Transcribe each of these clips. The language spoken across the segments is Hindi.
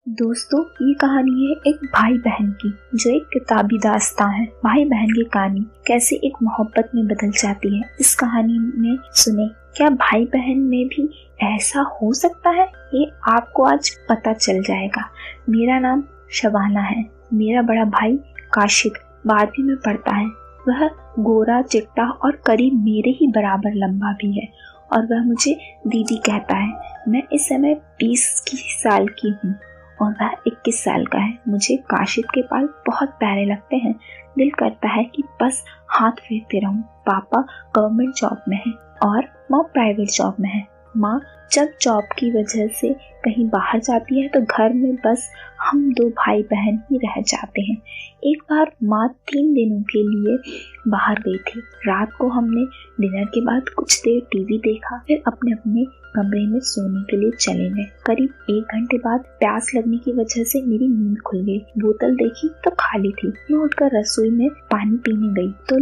दोस्तों, ये कहानी है एक भाई बहन की, जो एक किताबी दास्तां है। भाई बहन की कहानी कैसे एक मोहब्बत में बदल जाती है, इस कहानी में सुने। क्या भाई बहन में भी ऐसा हो सकता है? ये आपको आज पता चल जाएगा। मेरा नाम शबाना है। मेरा बड़ा भाई काशिद 12वीं में पढ़ता है। वह गोरा चिट्टा और करीब मेरे ही बराबर लंबा भी है और वह मुझे दीदी कहता है। मैं इस समय 20 साल की हूँ और वह 21 साल का है। मुझे काशिद के बाल बहुत प्यारे लगते हैं। दिल करता है कि बस हाथ फेरते रहूं। पापा गवर्नमेंट जॉब में है और माँ प्राइवेट जॉब में है। माँ जब जॉब की वजह से कहीं बाहर जाती है तो घर में बस हम दो भाई बहन ही रह जाते हैं। एक बार माँ 3 दिनों के लिए बाहर गई थी। रात को हमने डिनर के बाद कुछ देर टीवी देखा, फिर अपने अपने कमरे में सोने के लिए चले गए। करीब 1 घंटे बाद प्यास लगने की वजह से मेरी नींद खुल गई। बोतल देखी तो खाली थी। मैं उठकर रसोई में पानी पीने गई तो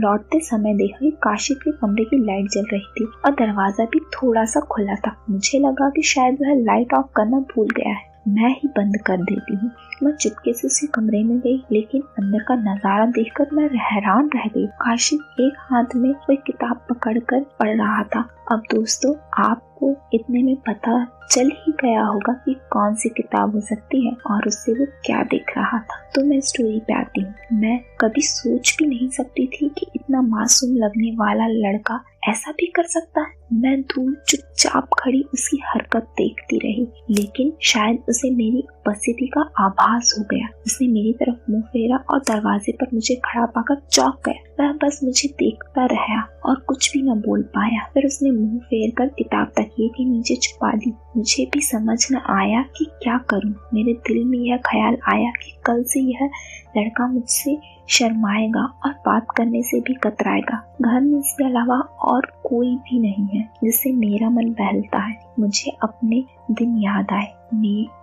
लौटते समय देखा काशिद के कमरे की लाइट जल रही थी और दरवाजा भी थोड़ा सा खुला था। मुझे लगा कि शायद वह लाइट ऑफ करना भूल गया है। मैं ही बंद कर देती हूँ। मैं चुपके से उसी कमरे में गई, लेकिन अंदर का नजारा देखकर मैं हैरान रह गई। काशिद एक हाथ में कोई किताब पकड़कर पढ़ रहा था। अब दोस्तों, आपको इतने में पता चल ही गया होगा कि कौन सी किताब हो सकती है और उससे वो क्या देख रहा था। तो मैं स्टोरी पे आती हूँ। मैं कभी सोच भी नहीं सकती थी कि इतना मासूम लगने वाला लड़का ऐसा भी कर सकता है। मैं दूर चुपचाप खड़ी उसकी हरकत देखती रही, लेकिन शायद उसे मेरी उपस्थिति का आभास हो गया। उसने मेरी तरफ मुंह फेरा और दरवाजे पर मुझे खड़ा पाकर चौंक गया। वह बस मुझे देखता रहा और कुछ भी न बोल पाया। फिर उसने मुंह फेर कर किताब तकिए के नीचे छुपा दी। मुझे भी समझ न आया कि क्या करूं। मेरे दिल में यह ख्याल आया कि कल से यह लड़का मुझसे शर्माएगा और बात करने से भी कतराएगा। घर में इसके अलावा और कोई भी नहीं है जिससे मेरा मन बहलता है। मुझे अपने दिन याद आए।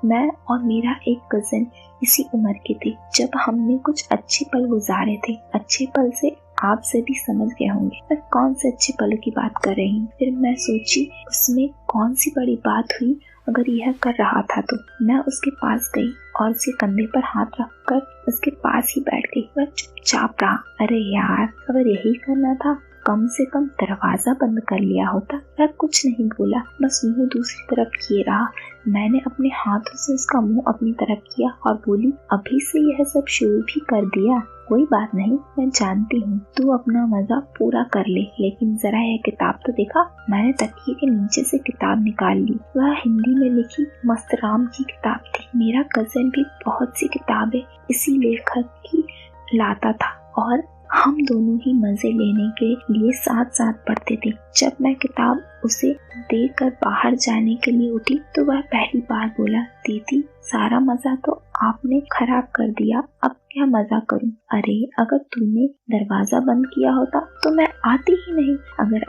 मैं और मेरा एक कजिन इसी उम्र के थे जब हमने कुछ अच्छे पल गुजारे थे। अच्छे पल से आप सभी समझ गए होंगे मैं कौन से अच्छे पलों की बात कर रही हूँ। फिर मैं सोची उसमें कौन सी बड़ी बात हुई अगर यह कर रहा था तो। मैं उसके पास गई और उसके कंधे पर हाथ रखकर उसके पास ही बैठ गई। वह चुपचाप रहा। अरे यार, अगर यही करना था कम से कम दरवाजा बंद कर लिया होता। वह कुछ नहीं बोला, बस मुंह दूसरी तरफ किए रहा। मैंने अपने हाथों से उसका मुंह अपनी तरफ किया और बोली, अभी से यह सब शुरू भी कर दिया? कोई बात नहीं, मैं जानती हूँ तू अपना मजा पूरा कर ले, लेकिन जरा यह किताब तो देखा। मैंने तकिए के नीचे से किताब निकाल ली। वह हिंदी में लिखी मस्तराम की किताब थी। मेरा कजिन भी बहुत सी किताबें इसी लेखक की लाता था और हम दोनों ही मजे लेने के लिए साथ साथ पढ़ते थे। जब मैं किताब उसे देकर बाहर जाने के लिए उठी तो वह पहली बार बोला, दीदी सारा मजा तो आपने खराब कर दिया, अब क्या मजा करूं? अरे, अगर तूने दरवाजा बंद किया होता तो मैं आती ही नहीं। अगर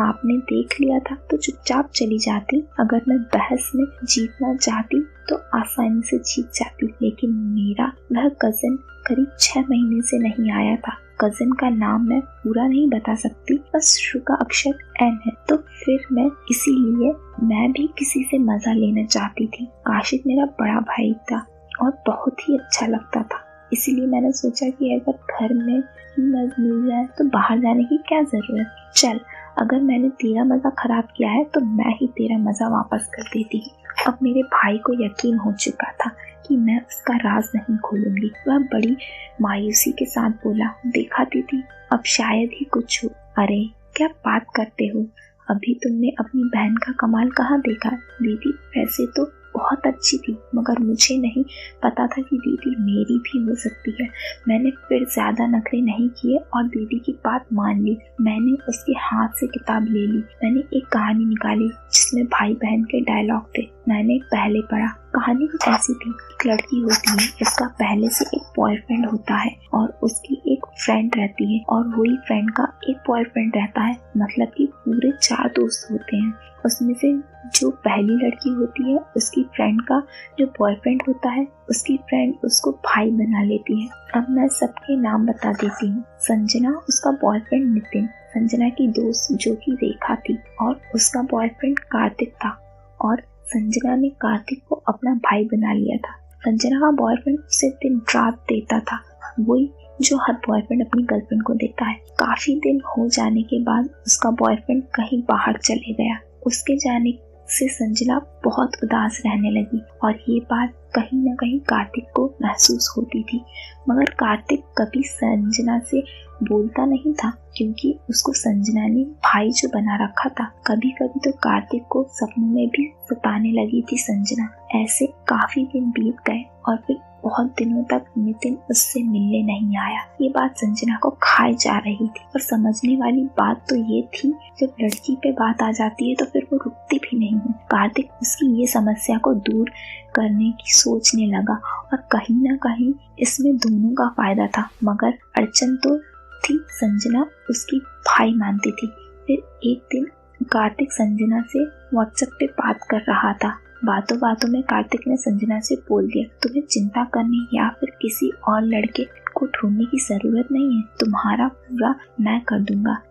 आपने देख लिया था तो चुपचाप चली जाती। अगर मैं बहस में जीतना चाहती तो आसानी से जीत जाती, लेकिन मेरा वह कजिन करीब 6 महीने से नहीं आया था। कजिन का नाम मैं पूरा नहीं बता सकती, बस शुरू का अक्षर एन है। तो फिर इसीलिए मैं भी किसी से मजा लेना चाहती थी। काशिद मेरा बड़ा भाई था और बहुत ही अच्छा लगता था। इसीलिए मैंने सोचा कि अगर घर में मजा मिल जाए तो बाहर जाने की क्या जरूरत। चल, अगर मैंने तेरा मजा खराब किया है तो मैं ही तेरा मजा वापस कर देती। अब मेरे भाई को यकीन हो चुका था कि मैं उसका राज नहीं खोलूंगी। वह बड़ी मायूसी के साथ बोला, देखा दीदी, अब शायद ही कुछ हो। अरे, क्या बात करते हो? अभी तुमने अपनी बहन का कमाल कहाँ देखा? दीदी वैसे तो बहुत अच्छी थी, मगर मुझे नहीं पता था कि दीदी मेरी भी हो सकती है। मैंने फिर ज्यादा नखरे नहीं किए और दीदी की बात मान ली। मैंने उसके हाथ से किताब ले ली। मैंने एक कहानी निकाली जिसमें भाई बहन के डायलॉग थे। मैंने पहले पढ़ा। कहानी कुछ ऐसी थी, एक लड़की होती है, उसका पहले से एक बॉयफ्रेंड होता है और उसकी एक फ्रेंड रहती है और वही फ्रेंड का एक बॉयफ्रेंड रहता है। मतलब कि पूरे 4 दोस्त होते हैं। उसमें से जो पहली लड़की होती है, उसकी फ्रेंड का जो बॉयफ्रेंड होता है, उसकी फ्रेंड उसको भाई बना लेती है। अब मैं सबके नाम बता देती हूँ। संजना, उसका बॉयफ्रेंड नितिन, संजना की दोस्त जो कि रेखा थी और उसका बॉयफ्रेंड कार्तिक था, और संजना ने कार्तिक को अपना भाई बना लिया था। संजना का बॉयफ्रेंड उसे दिन रात देता था, वही जो हर बॉयफ्रेंड अपनी गर्लफ्रेंड को देता है। काफी दिन हो जाने के बाद उसका बॉयफ्रेंड कहीं बाहर चले गया। उसके जाने से संजना बहुत उदास रहने लगी और ये बात कहीं न कहीं कार्तिक को महसूस होती थी, मगर कार्तिक कभी संजना से बोलता नहीं था क्योंकि उसको संजना ने भाई जो बना रखा था। कभी कभी तो कार्तिक को सपनों में भी सताने लगी थी संजना। ऐसे काफी दिन बीत गए और फिर बहुत दिनों तक नितिन उससे मिलने नहीं आया। ये बात संजना को खाई जा रही थी और समझने वाली बात तो ये थी, जब लड़की पे बात आ जाती है तो फिर वो रुकती भी नहीं है। कार्तिक उसकी ये समस्या को दूर करने की सोचने लगा और कहीं ना कहीं इसमें दोनों का फायदा था, मगर अड़चन तो थी, संजना उसकी भाई मानती थी। फिर एक दिन कार्तिक संजना से व्हाट्सएप पे बात कर रहा था। बातों बातों में कार्तिक ने संजना से बोल दिया, तुम्हें चिंता करने या फिर किसी और लड़के को ढूंढने की जरूरत नहीं है, तुम्हारा पूरा मैं कर दूंगा।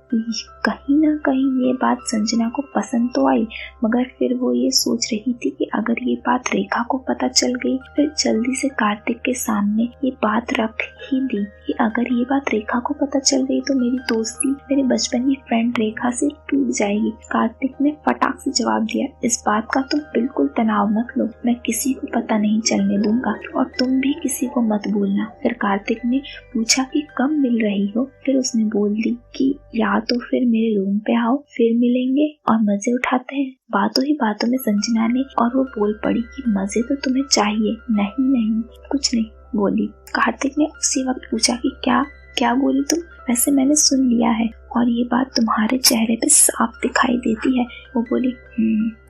कहीं ना कहीं ये बात संजना को पसंद तो आई, मगर फिर वो ये सोच रही थी कि अगर ये बात रेखा को पता चल गई, फिर जल्दी से कार्तिक के सामने ये बात रख ही दी कि अगर ये बात रेखा को पता चल गई तो मेरी दोस्ती मेरे बचपन की फ्रेंड रेखा से टूट जाएगी। कार्तिक ने फटाक से जवाब दिया, इस बात का तुम बिल्कुल तनाव मत लो, मैं किसी को पता नहीं चलने दूंगा और तुम भी किसी को मत बोलना। फिर कार्तिक ने पूछा कि कब मिल रही हो? फिर उसने बोल दी कि या तो फिर मेरे रूम पे आओ, फिर मिलेंगे और मजे उठाते हैं। बातों ही बातों में संजना ने और वो बोल पड़ी कि मजे तो तुम्हें चाहिए। नहीं नहीं कुछ नहीं बोली। कार्तिक ने उसी वक्त पूछा कि क्या बोली तुम? वैसे मैंने सुन लिया है और ये बात तुम्हारे चेहरे पे साफ दिखाई देती है। वो बोली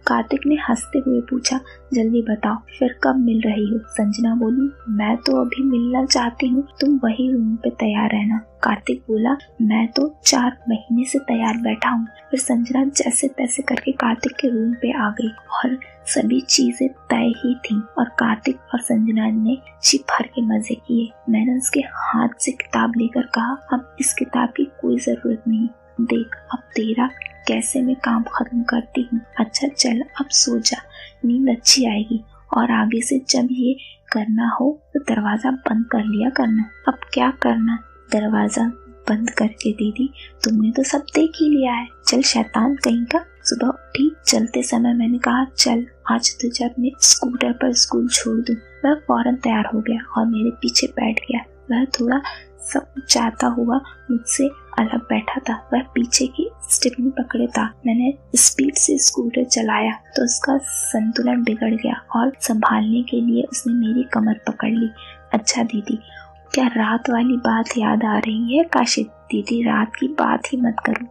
कार्तिक ने हंसते हुए पूछा, जल्दी बताओ फिर कब मिल रही हो? संजना बोली, मैं तो अभी मिलना चाहती हूँ, तुम वही रूम पे तैयार रहना। कार्तिक बोला, मैं तो 4 महीने से तैयार बैठा हूँ। फिर संजना जैसे तैसे करके कार्तिक के रूम पे आ गई और सभी चीजें तय ही थी और कार्तिक और संजना ने जी भर के मजे किए। मैंने उसके हाथ से किताब लेकर कहा, अब इस किताब की कोई जरूरत नहीं, देख अब तेरा कैसे मैं काम खत्म करती हूँ। अच्छा चल अब सो जा, नींद अच्छी आएगी और आगे से जब ये करना हो तो दरवाजा बंद कर लिया करना। अब क्या करना? दरवाजा बंद करके दीदी, तुमने तो सब देख ही लिया है, चल शैतान कहीं का। सुबह उठी, चलते समय मैंने कहा चल आज तुझे अपने स्कूटर पर स्कूल छोड़ दूं। वह फौरन तैयार हो गया और मेरे पीछे बैठ गया। वह थोड़ा सब चाहता हुआ मुझसे अलग बैठा था। वह पीछे की स्टिपनी पकड़े था। मैंने स्पीड से स्कूटर चलाया तो उसका संतुलन बिगड़ गया और संभालने के लिए उसने मेरी कमर पकड़ ली। अच्छा दीदी, क्या रात वाली बात याद आ रही है? काश दीदी रात की बात ही मत करो,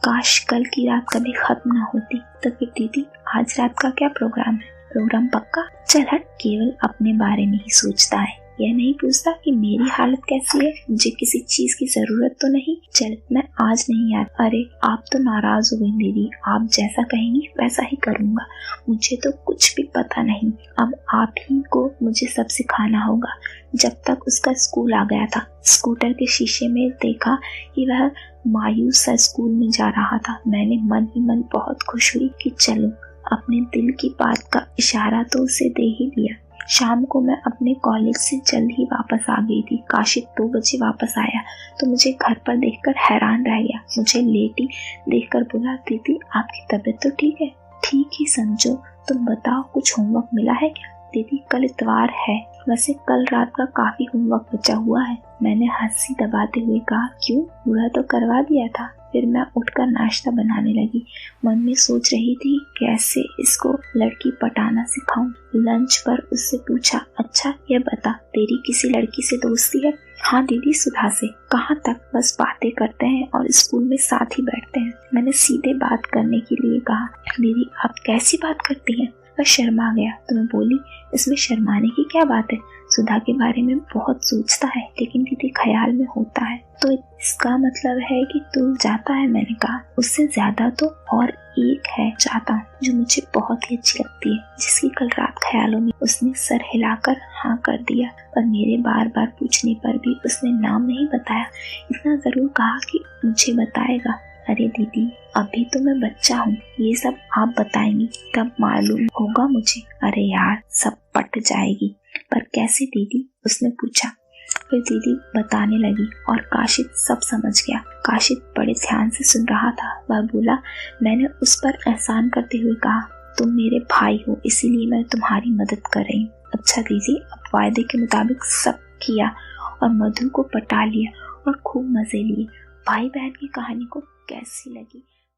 काश कल की रात कभी खत्म ना होती। तो फिर दीदी आज रात का क्या प्रोग्राम है? प्रोग्राम पक्का? चल हट, केवल अपने बारे में ही सोचता है, यह नहीं पूछता कि मेरी हालत कैसी है, मुझे किसी चीज की जरूरत तो नहीं। चल मैं आज नहीं आता। अरे आप तो नाराज हो गई दीदी, आप जैसा कहेंगी वैसा ही करूँगा, मुझे तो कुछ भी पता नहीं। अब आप ही को मुझे सब सिखाना होगा। जब तक उसका स्कूल आ गया था, स्कूटर के शीशे में देखा कि वह मायूस सा स्कूल में जा रहा था। मैंने मन ही मन बहुत खुश हुई कि चलो अपने दिल की बात का इशारा तो उसे दे ही दिया। शाम को मैं अपने कॉलेज से जल्द ही वापस आ गई थी। काशिद 2 बजे वापस आया तो मुझे घर पर देखकर हैरान रह गया। मुझे लेटी देखकर बोला, दीदी आपकी तबीयत तो ठीक है? ठीक ही समझो, तुम बताओ कुछ होमवर्क मिला है क्या? दीदी कल इतवार है, वैसे कल रात का काफी होमवर्क बचा हुआ है। मैंने हंसी दबाते हुए कहा, क्यों, पूरा तो करवा दिया था। फिर मैं उठकर नाश्ता बनाने लगी। मन में सोच रही थी कैसे इसको लड़की पटाना सिखाऊं। लंच पर उससे पूछा, अच्छा ये बता तेरी किसी लड़की से दोस्ती है? हाँ दीदी सुधा से। कहाँ तक? बस बातें करते हैं और स्कूल में साथ ही बैठते हैं। मैंने सीधे बात करने के लिए कहा, दीदी आप कैसी बात करती हैं? वह शर्मा गया तो मैं बोली, इसमें शर्माने की क्या बात है, सुधा के बारे में बहुत सोचता है लेकिन दीदी ख्याल में होता है तो इसका मतलब है कि तू जाता है। मैंने कहा, उससे ज्यादा तो और एक है चाहता हूँ जो मुझे बहुत ही अच्छी लगती है, जिसकी कल रात ख्यालों में उसने सर हिलाकर हाँ कर दिया, पर मेरे बार बार पूछने पर भी उसने नाम नहीं बताया। इतना जरूर कहा कि मुझे बताएगा। अरे दीदी, अभी तो मैं बच्चा हूँ, ये सब आप बताएंगी तब मालूम होगा मुझे। अरे यार, सब पट जाएगी। पर कैसे दीदी, उसने पूछा। फिर दीदी बताने लगी और काशिद सब समझ गया। काशिद बड़े ध्यान से सुन रहा था। वह बोला, मैंने उस पर एहसान करते हुए कहा, तुम मेरे भाई हो, इसीलिए मैं तुम्हारी मदद कर रही हूँ। अच्छा दीदी, अब वायदे के मुताबिक सब किया और मधु को पटा लिया और खूब मजे लिए। भाई बहन की कहानी को कैसी लगी